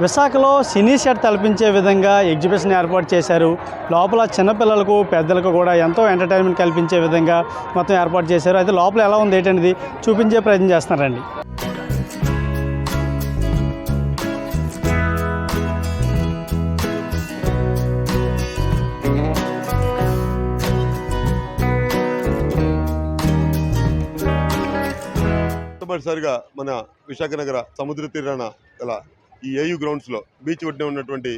విశాఖలో సినీ సెట్ తలపించే విధంగా ఎగ్జిబిషన్ ఏర్పాటు చేశారు. లోపల చిన్నపిల్లలకు పెద్దలకు కూడా ఎంతో ఎంటర్టైన్మెంట్ కల్పించే విధంగా మొత్తం ఏర్పాటు చేశారు. అయితే లోపల ఎలా ఉంది ఏంటనేది చూపించే ప్రయత్నం చేస్తున్నారండి. మొట్టమొదటిసారిగా మన విశాఖ నగర సముద్ర తీరాన గల ఈ ఏయూ గ్రౌండ్స్లో బీచ్ ఒడ్డున ఉన్నటువంటి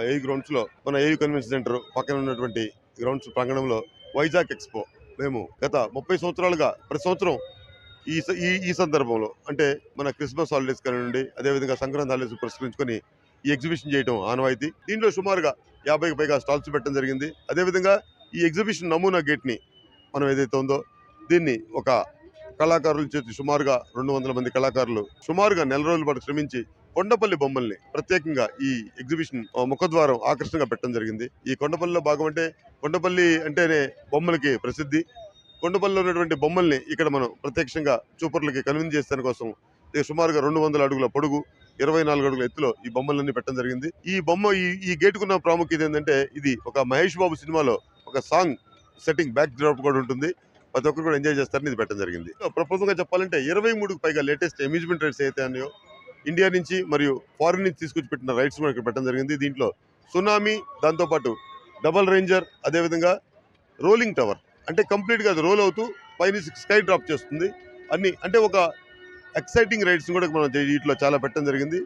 ఏయూ గ్రౌండ్స్లో మన ఏయూ కన్వెన్షన్ సెంటర్ పక్కన ఉన్నటువంటి గ్రౌండ్స్ ప్రాంగణంలో వైజాగ్ ఎక్స్పో మేము గత 30 సంవత్సరాలుగా ప్రతి సంవత్సరం ఈ సందర్భంలో అంటే మన క్రిస్మస్ హాలిడేస్ కానివ్వండి, అదేవిధంగా సంక్రాంతి హాలిడేస్ పురస్కరించుకొని ఈ ఎగ్జిబిషన్ చేయడం ఆనవాయితీ. దీంట్లో సుమారుగా 50కి పైగా స్టాల్స్ పెట్టడం జరిగింది. అదేవిధంగా ఈ ఎగ్జిబిషన్ నమూనా గేట్ని మనం ఏదైతే ఉందో దీన్ని ఒక కళాకారుల చేతి సుమారుగా 200 మంది కళాకారులు సుమారుగా నెల రోజుల పాటు శ్రమించి కొండపల్లి బొమ్మల్ని ప్రత్యేకంగా ఈ ఎగ్జిబిషన్ ముఖద్వారం ఆకర్షణగా పెట్టడం జరిగింది. ఈ కొండపల్లిలో భాగం అంటే కొండపల్లి అంటేనే బొమ్మలకి ప్రసిద్ధి. కొండపల్లిలో ఉన్నటువంటి బొమ్మల్ని ఇక్కడ మనం ప్రత్యక్షంగా చూపర్లకి కన్విన్స్ చేసే కోసం సుమారుగా 200 అడుగుల పొడుగు 24 అడుగుల ఎత్తులో ఈ బొమ్మలన్నీ పెట్టడం జరిగింది. ఈ బొమ్మ ఈ గేటుకున్న ప్రాముఖ్యత ఏంటంటే ఇది ఒక మహేష్ బాబు సినిమాలో ఒక సాంగ్ సెట్టింగ్ బ్యాక్ డ్రాప్ కూడా ఉంటుంది. ప్రతి ఒక్కరు కూడా ఎంజాయ్ చేస్తారని ఇది పెట్టడం జరిగింది. ప్రపంచంగా చెప్పాలంటే 23కు పైగా లేటెస్ట్ అమ్యూజ్మెంట్ రైడ్స్ అయితే ఉన్నాయో ఇండియా నుంచి మరియు ఫారిన్ నుంచి తీసుకొచ్చి పెట్టిన రైడ్స్ కూడా ఇక్కడ పెట్టడం జరిగింది. దీంట్లో సునామీ, దాంతోపాటు డబల్ రేంజర్, అదేవిధంగా రోలింగ్ టవర్ అంటే కంప్లీట్గా అది రోల్ అవుతూ పైన స్కై డ్రాప్ చేస్తుంది. అన్ని అంటే ఒక ఎక్సైటింగ్ రైడ్స్ కూడా మనం వీటిలో చాలా పెట్టడం జరిగింది.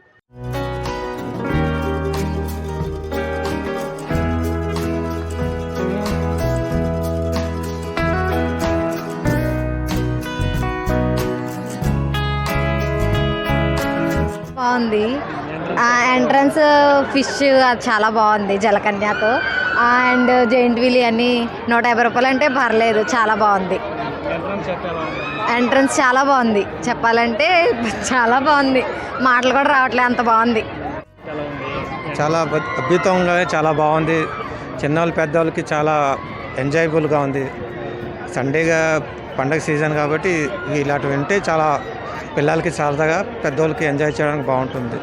బాగుంది. ఎంట్రన్స్ ఫిష్ చాలా బాగుంది జలకన్యతో. అండ్ జైంట్ వీల్ అన్ని 150 రూపాయలు అంటే పర్లేదు, చాలా బాగుంది. ఎంట్రన్స్ చాలా బాగుంది, చెప్పాలంటే చాలా బాగుంది, మాటలు కూడా రావట్లేదు, అంత బాగుంది. చాలా అద్భుతంగా చాలా బాగుంది. చిన్నవాళ్ళు పెద్దవాళ్ళకి చాలా ఎంజాయబుల్గా ఉంది. సండేగా పండగ సీజన్ కాబట్టి ఇలాంటివి వింటే చాలా పిల్లలకి సరదాగా, పెద్దవాళ్ళకి ఎంజాయ్ చేయడానికి బాగుంటుంది.